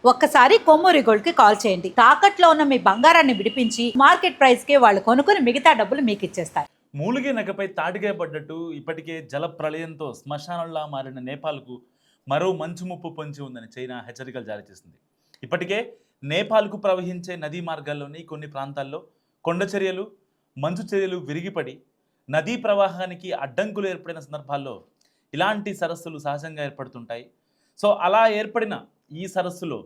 ఒక్కసారి కొమ్మూరి గోల్డ్ కి కాల్ చేయండి. తాకట్లో ఉన్న మీ బంగారాన్ని విడిపించి మార్కెట్ ప్రైస్ కి వాళ్ళు కొనుక్కుని మిగతా డబ్బులు మీకు ఇచ్చేస్తారు. మూలిగే నగపై తాటికాయ పడ్డట్టు ఇప్పటికే జల ప్రళయంతో శ్మశానంలా మారిన నేపాల్కు మరో మంచు ముప్పు పొంచి ఉందని చైనా హెచ్చరికలు జారీ చేసింది. ఇప్పటికే నేపాల్కు ప్రవహించే నదీ మార్గాల్లోని కొన్ని ప్రాంతాల్లో కొండ చర్యలు, మంచు చర్యలు విరిగిపడి నదీ ప్రవాహానికి అడ్డంకులు ఏర్పడిన సందర్భాల్లో ఇలాంటి సరస్సులు సహజంగా ఏర్పడుతుంటాయి. సో అలా ఏర్పడిన ఈ సరస్సులో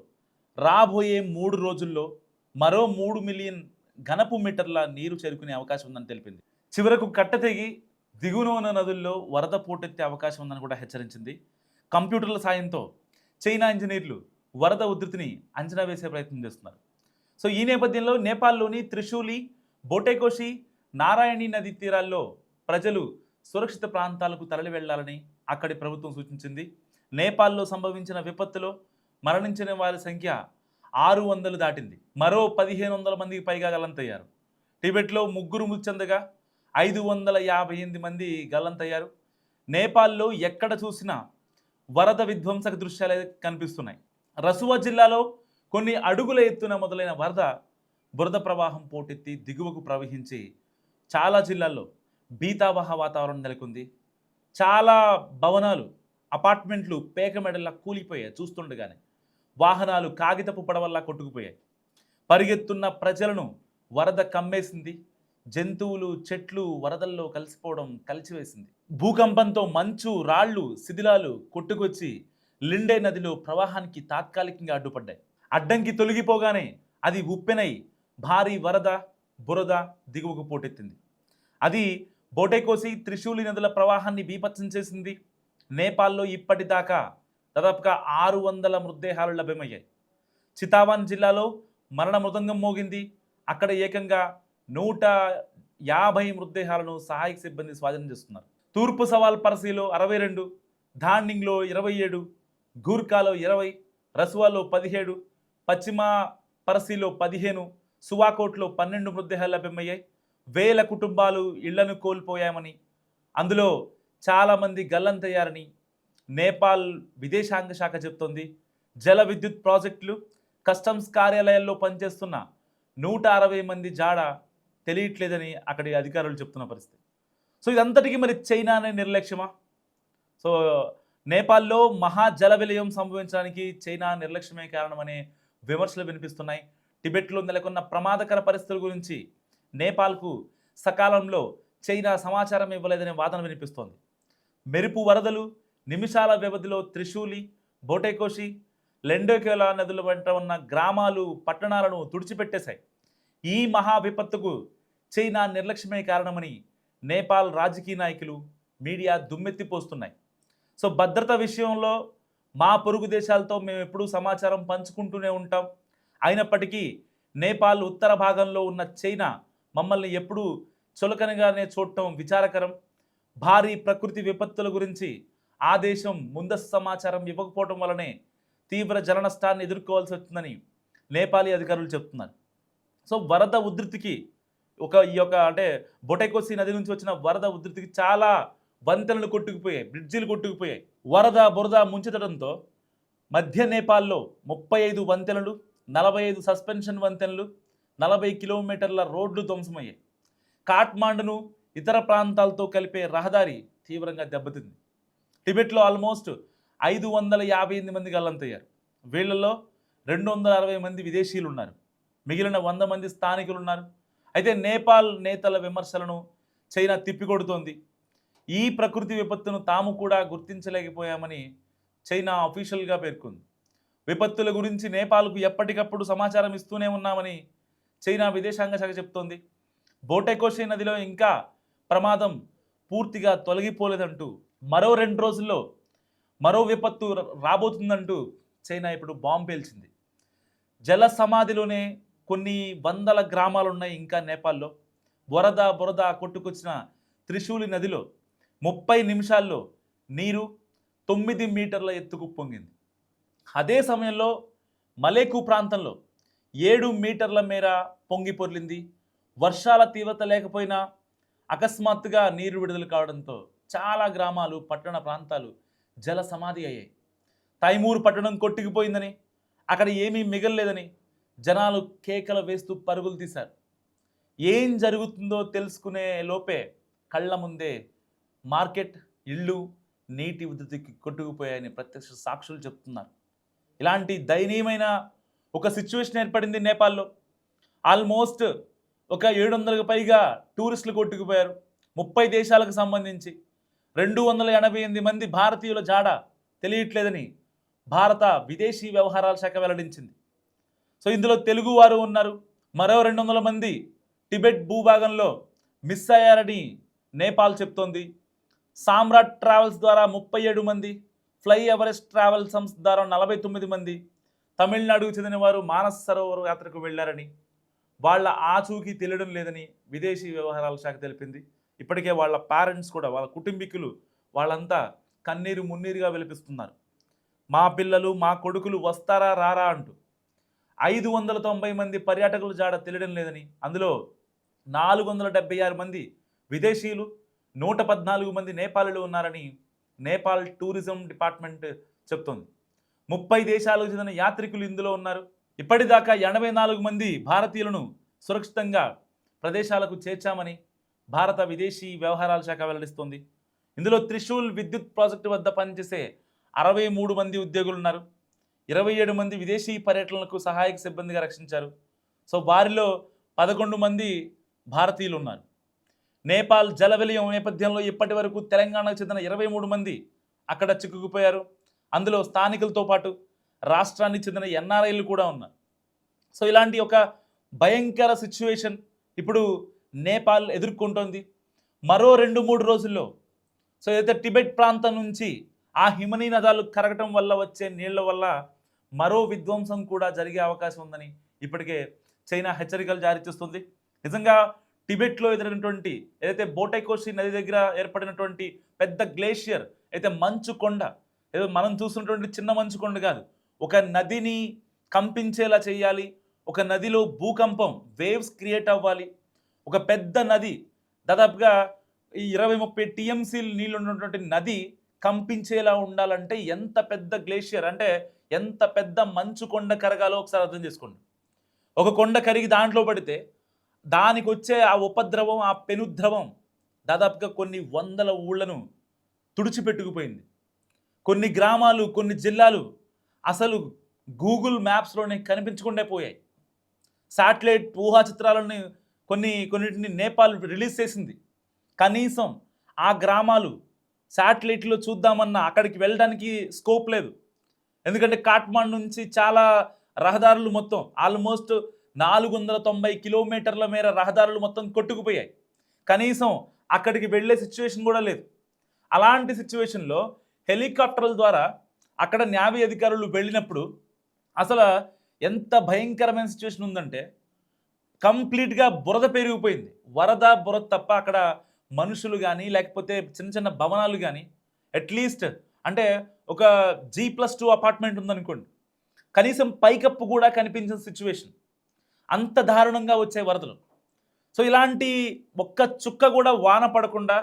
రాబోయే 3 రోజుల్లో మరో 3 మిలియన్ ఘనపు మీటర్ల నీరు చేరుకునే అవకాశం ఉందని తెలిపింది. చివరకు కట్ట తెగి దిగువన ఉన్న నదుల్లో వరద పోటెత్తే అవకాశం ఉందని కూడా హెచ్చరించింది. కంప్యూటర్ల సాయంతో చైనా ఇంజనీర్లు వరద ఉధృతిని అంచనా వేసే ప్రయత్నం చేస్తున్నారు. సో ఈ నేపథ్యంలో నేపాల్లోని త్రిశూలి, బోటేకోషి, నారాయణి నదీ తీరాల్లో ప్రజలు సురక్షిత ప్రాంతాలకు తరలి వెళ్లాలని అక్కడి ప్రభుత్వం సూచించింది. నేపాల్లో సంభవించిన విపత్తులో మరణించిన వారి సంఖ్య 600 దాటింది. మరో 1500 మందికి పైగా గల్లంతయ్యారు. టిబెట్లో 3 మృతి చెందగా 558 మంది గల్లంతయ్యారు. నేపాల్లో ఎక్కడ చూసినా వరద విధ్వంసక దృశ్యాలే కనిపిస్తున్నాయి. రసువా జిల్లాలో కొన్ని అడుగుల ఎత్తున మొదలైన బురద ప్రవాహం పోటెత్తి దిగువకు ప్రవహించి చాలా జిల్లాల్లో భీతావహ వాతావరణం నెలకొంది. చాలా భవనాలు, అపార్ట్మెంట్లు పేకమెడల్లా కూలిపోయాయి. చూస్తుండగానే వాహనాలు కాగితపు పడవల్లా కొట్టుకుపోయాయి. పరిగెత్తున్న ప్రజలను వరద కమ్మేసింది. జంతువులు, చెట్లు వరదల్లో కలిసిపోవడం కలిసివేసింది. భూకంపంతో మంచు, రాళ్ళు, శిథిలాలు కొట్టుకొచ్చి లిండే నదిలో ప్రవాహానికి తాత్కాలికంగా అడ్డుపడ్డాయి. అడ్డంకి తొలగిపోగానే అది ఉప్పెనై భారీ బురద దిగువకు పోటెత్తింది. అది బోటేకోసి, త్రిశూలి నదుల ప్రవాహాన్ని బీభత్సం చేసింది. నేపాల్లో ఇప్పటిదాకా దాదాపుగా 600 మృతదేహాలు లభ్యమయ్యాయి. చితావాన్ జిల్లాలో మరణ మృదంగం మోగింది. అక్కడ ఏకంగా 150 మృతదేహాలను సహాయక సిబ్బంది స్వాధీనం చేస్తున్నారు. తూర్పు సవాల్ పరసీలో 62, ధాన్నింగ్లో 27, గూర్ఖాలో 20, రసువాలో 17, పశ్చిమ పరసీలో 15, సువాకోట్లో 12 మృతదేహాలు లభ్యమయ్యాయి. వేల కుటుంబాలు ఇళ్లను కోల్పోయామని, అందులో చాలామంది గల్లంతయ్యారని నేపాల్ విదేశాంగ శాఖ చెప్తోంది. జల విద్యుత్ ప్రాజెక్టులు, కస్టమ్స్ కార్యాలయాల్లో పనిచేస్తున్న 160 మంది జాడ తెలియట్లేదని అక్కడి అధికారులు చెప్తున్న పరిస్థితి. సో ఇదంతటికీ మరి చైనానే నిర్లక్ష్యమా? సో నేపాల్లో మహా జల విలయం సంభవించడానికి చైనా నిర్లక్ష్యమే కారణమనే విమర్శలు వినిపిస్తున్నాయి. టిబెట్లో నెలకొన్న ప్రమాదకర పరిస్థితుల గురించి నేపాల్కు సకాలంలో చైనా సమాచారం ఇవ్వలేదనే వాదన వినిపిస్తోంది. మెరుపు వరదలు నిమిషాల వ్యవధిలో త్రిశూలి, బోటేకోషి, లెండోకేలా నదుల వెంట ఉన్న గ్రామాలు, పట్టణాలను తుడిచిపెట్టేశాయి. ఈ మహా విపత్తుకు చైనా నిర్లక్ష్యమే కారణమని నేపాల్ రాజకీయ నాయకులు, మీడియా దుమ్మెత్తిపోస్తున్నాయి. సో భద్రత విషయంలో మా పొరుగు దేశాలతో మేము ఎప్పుడూ సమాచారం పంచుకుంటూనే ఉంటాం. అయినప్పటికీ నేపాల్ ఉత్తర భాగంలో ఉన్న చైనా మమ్మల్ని ఎప్పుడూ చులకనగానే చూడటం విచారకరం. భారీ ప్రకృతి విపత్తుల గురించి ఆ దేశం ముందస్తు సమాచారం ఇవ్వకపోవడం వల్లనే తీవ్ర జల నష్టాన్ని ఎదుర్కోవాల్సి వచ్చిందని నేపాలీ అధికారులు చెప్తున్నారు. సో వరద ఉధృతికి అంటే బొటైకోసి నది నుంచి వచ్చిన వరద ఉధృతికి చాలా వంతెనలు కొట్టుకుపోయాయి, బ్రిడ్జిలు కొట్టుకుపోయాయి. బురద ముంచెత్తడంతో మధ్య నేపాల్లో 35 వంతెనలు, 45 సస్పెన్షన్ వంతెనలు, 40 కిలోమీటర్ల రోడ్లు ధ్వంసమయ్యాయి. కాఠ్మాండును ఇతర ప్రాంతాలతో కలిపే రహదారి తీవ్రంగా దెబ్బతింది. టిబెట్లో ఆల్మోస్ట్ 558 మంది గల్లంతయ్యారు. వీళ్లలో 260 మంది విదేశీయులు ఉన్నారు. మిగిలిన 100 మంది స్థానికులు ఉన్నారు. అయితే నేపాల్ నేతల విమర్శలను చైనా తిప్పికొడుతోంది. ఈ ప్రకృతి విపత్తును తాము కూడా గుర్తించలేకపోయామని చైనా అఫీషియల్గా పేర్కొంది. విపత్తుల గురించి నేపాల్కు ఎప్పటికప్పుడు సమాచారం ఇస్తూనే ఉన్నామని చైనా విదేశాంగ శాఖ చెప్తోంది. బోటేకోషి నదిలో ఇంకా ప్రమాదం పూర్తిగా తొలగిపోలేదంటూ, మరో 2 రోజుల్లో మరో విపత్తు రాబోతుందంటూ చైనా ఇప్పుడు బాంబు పేల్చింది. జల సమాధిలోనే కొన్ని వందల గ్రామాలున్నాయి ఇంకా నేపాల్లో. బురద కొట్టుకొచ్చిన త్రిశూలి నదిలో 30 నిమిషాల్లో నీరు 9 మీటర్ల ఎత్తుకు పొంగింది. అదే సమయంలో మలేకు ప్రాంతంలో 7 మీటర్ల మేర పొంగి పొర్లింది. వర్షాల తీవ్రత లేకపోయినా అకస్మాత్తుగా నీరు విడుదల కావడంతో చాలా గ్రామాలు, పట్టణ ప్రాంతాలు జల సమాధి అయ్యాయి. తైమూర్ పట్టణం కొట్టుకుపోయిందని అక్కడ ఏమీ మిగలలేదని జనాలు కేకలు వేస్తూ పరుగులు తీశారు. ఏం జరుగుతుందో తెలుసుకునే లోపే కళ్ళ ముందే మార్కెట్, ఇళ్ళు నీటి ఉధృతికి కొట్టుకుపోయాయని ప్రత్యక్ష సాక్షులు చెప్తున్నారు. ఇలాంటి దయనీయమైన ఒక సిచ్యువేషన్ ఏర్పడింది నేపాల్లో. ఆల్మోస్ట్ ఒక 700కు పైగా టూరిస్టులు కొట్టుకుపోయారు. 30 దేశాలకు సంబంధించి 288 మంది భారతీయుల జాడ తెలియట్లేదని భారత విదేశీ వ్యవహారాల శాఖ వెల్లడించింది. సో ఇందులో తెలుగు వారు ఉన్నారు. మరో 200 మంది టిబెట్ భూభాగంలో మిస్ అయ్యారని నేపాల్ చెప్తోంది. సామ్రాట్ ట్రావెల్స్ ద్వారా 37 మంది, ఫ్లై ఎవరెస్ట్ ట్రావెల్ సంస్థ ద్వారా 49 మంది తమిళనాడుకు చెందిన వారు మానస సరోవర్ యాత్రకు వెళ్లారని, వాళ్ళ ఆచూకీ తెలియడం లేదని విదేశీ వ్యవహారాల శాఖ తెలిపింది. ఇప్పటికే వాళ్ళ పేరెంట్స్ కూడా, వాళ్ళ కుటుంబీకులు వాళ్ళంతా కన్నీరు మున్నీరుగా విలపిస్తున్నారు. మా పిల్లలు, మా కొడుకులు వస్తారా రారా అంటూ. 590 మంది పర్యాటకుల జాడ తెలియడం లేదని, అందులో 476 మంది విదేశీయులు, 114 మంది నేపాలీలు ఉన్నారని నేపాల్ టూరిజం డిపార్ట్మెంట్ చెప్తోంది. 30 దేశాలకు చెందిన యాత్రికులు ఇందులో ఉన్నారు. ఇప్పటిదాకా 84 మంది భారతీయులను సురక్షితంగా ప్రదేశాలకు చేర్చామని భారత విదేశీ వ్యవహారాల శాఖ వెల్లడిస్తోంది. ఇందులో త్రిశూల్ విద్యుత్ ప్రాజెక్టు వద్ద పనిచేసే 63 మంది ఉద్యోగులు ఉన్నారు. 27 మంది విదేశీ పర్యటనలకు సహాయక సిబ్బందిగా రక్షించారు. సో వారిలో 11 మంది భారతీయులు ఉన్నారు. నేపాల్ జల విలయం నేపథ్యంలో ఇప్పటి వరకు తెలంగాణకు చెందిన 23 మంది అక్కడ చిక్కుకుపోయారు. అందులో స్థానికులతో పాటు రాష్ట్రానికి చెందిన ఎన్ఆర్ఐలు కూడా ఉన్నారు. సో ఇలాంటి ఒక భయంకర సిచ్యువేషన్ ఇప్పుడు నేపాల్ ఎదుర్కొంటోంది. మరో 2-3 రోజుల్లో సో ఏదైతే టిబెట్ ప్రాంతం నుంచి ఆ హిమనీ నదాలు కరగటం వల్ల వచ్చే నీళ్ల వల్ల మరో విధ్వంసం కూడా జరిగే అవకాశం ఉందని ఇప్పటికే చైనా హెచ్చరికలు జారీ చేస్తుంది. నిజంగా టిబెట్లో ఎదురైనటువంటి ఏదైతే బోటైకోషి నది దగ్గర ఏర్పడినటువంటి పెద్ద గ్లేషియర్ అయితే మంచు కొండ, ఏదో మనం చూస్తున్నటువంటి చిన్న మంచు కొండ కాదు, ఒక నదిని కంపించేలా చేయాలి. ఒక నదిలో భూకంపం, వేవ్స్ క్రియేట్ అవ్వాలి. ఒక పెద్ద నది, దాదాపుగా 20-30 టీఎంసీ నీళ్ళు ఉన్నటువంటి నది కంపించేలా ఉండాలంటే ఎంత పెద్ద గ్లేషియర్, అంటే ఎంత పెద్ద మంచు కొండ కరగాలో ఒకసారి అర్థం చేసుకోండి. ఒక కొండ కరిగి దాంట్లో పడితే దానికి వచ్చే ఆ ఉపద్రవం, ఆ పెనుద్రవం దాదాపుగా కొన్ని వందల ఊళ్లను తుడిచిపెట్టుకుపోయింది. కొన్ని గ్రామాలు, కొన్ని జిల్లాలు అసలు గూగుల్ మ్యాప్స్లోనే కనిపించకుండా పోయాయి. శాటిలైట్ ఊహా చిత్రాలను కొన్నిటిని నేపాల్ రిలీజ్ చేసింది. కనీసం ఆ గ్రామాలు శాటిలైట్లో చూద్దామన్నా అక్కడికి వెళ్ళడానికి స్కోప్ లేదు. ఎందుకంటే కాఠ్మాండు నుంచి చాలా రహదారులు మొత్తం ఆల్మోస్ట్ 490 కిలోమీటర్ల మేర రహదారులు మొత్తం కొట్టుకుపోయాయి. కనీసం అక్కడికి వెళ్ళే సిచ్యువేషన్ కూడా లేదు. అలాంటి సిచ్యువేషన్లో హెలికాప్టర్ల ద్వారా అక్కడ న్యావీ అధికారులు వెళ్ళినప్పుడు అసలు ఎంత భయంకరమైన సిచ్యువేషన్ ఉందంటే కంప్లీట్గా బురద పెరిగిపోయింది. వరద బురద తప్ప అక్కడ మనుషులు కానీ లేకపోతే చిన్న చిన్న భవనాలు కానీ, అట్లీస్ట్ అంటే ఒక G+2 అపార్ట్మెంట్ ఉందనుకోండి, కనీసం పైకప్పు కూడా కనిపించిన సిచ్యువేషన్. అంత దారుణంగా వచ్చే వరదలు. సో ఇలాంటి ఒక్క చుక్క కూడా వాన పడకుండా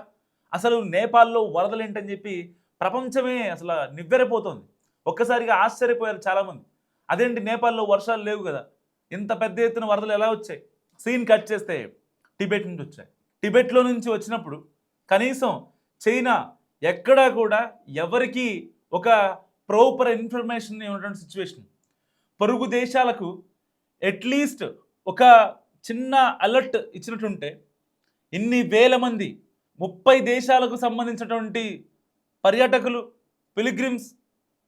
అసలు నేపాల్లో వరదలు ఏంటని చెప్పి ప్రపంచమే అసలు నివ్వెరపోతుంది. ఒక్కసారిగా ఆశ్చర్యపోయారు చాలామంది. అదేంటి నేపాల్లో వర్షాలు లేవు కదా, ఇంత పెద్ద ఎత్తున వరదలు ఎలా వచ్చాయి? సీన్ కట్ చేస్తే టిబెట్ నుంచి వచ్చాయి. టిబెట్లో నుంచి వచ్చినప్పుడు కనీసం చైనా ఎక్కడా కూడా ఎవరికి ఒక ప్రాపర్ ఇన్ఫర్మేషన్ ఇవ్వటువంటి సిచ్యువేషన్. పొరుగు దేశాలకు అట్లీస్ట్ ఒక చిన్న అలర్ట్ ఇచ్చినట్టుంటే ఇన్ని వేల మంది 30 దేశాలకు సంబంధించినటువంటి పర్యాటకులు, పిలిగ్రిమ్స్,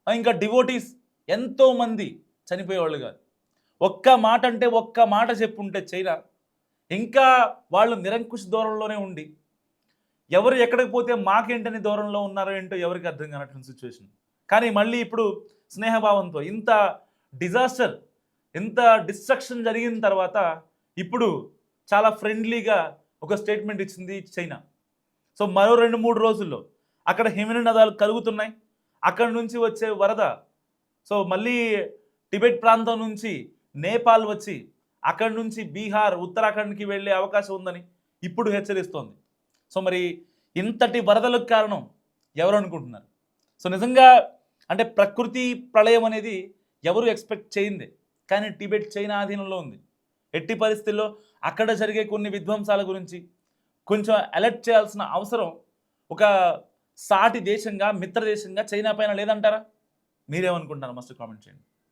ఇంకా డివోటీస్ ఎంతోమంది చనిపోయేవాళ్ళు కాదు. ఒక్క మాట అంటే ఒక్క మాట చెప్పుంటే చైనా ఇంకా వాళ్ళు నిరంకుశ దూరంలోనే ఉండి ఎవరు ఎక్కడికి పోతే మాకేంటని దూరంలో ఉన్నారో ఏంటో ఎవరికి అర్థం కానటువంటి సిచ్యువేషన్. కానీ మళ్ళీ ఇప్పుడు స్నేహభావంతో ఇంత డిజాస్టర్, ఇంత డిస్ట్రక్షన్ జరిగిన తర్వాత ఇప్పుడు చాలా ఫ్రెండ్లీగా ఒక స్టేట్మెంట్ ఇచ్చింది చైనా. సో మరో 2-3 రోజుల్లో అక్కడ హిమనీ నదాలు కలుగుతున్నాయి. అక్కడి నుంచి వచ్చే వరద సో మళ్ళీ టిబెట్ ప్రాంతం నుంచి నేపాల్ వచ్చి అక్కడి నుంచి బీహార్, ఉత్తరాఖండ్కి వెళ్ళే అవకాశం ఉందని ఇప్పుడు హెచ్చరిస్తోంది. సో మరి ఇంతటి వరదలకు కారణం ఎవరు అనుకుంటున్నారు? సో నిజంగా అంటే ప్రకృతి ప్రళయం అనేది ఎవరు ఎక్స్పెక్ట్ చేయింది. కానీ టిబెట్ చైనా ఆధీనంలో ఉంది. ఎట్టి పరిస్థితుల్లో అక్కడ జరిగే కొన్ని విధ్వంసాల గురించి కొంచెం అలర్ట్ చేయాల్సిన అవసరం ఒక సాటి దేశంగా, మిత్ర దేశంగా చైనా పైన లేదంటారా? మీరేమనుకుంటున్నారు? మస్ట్ కామెంట్ చేయండి.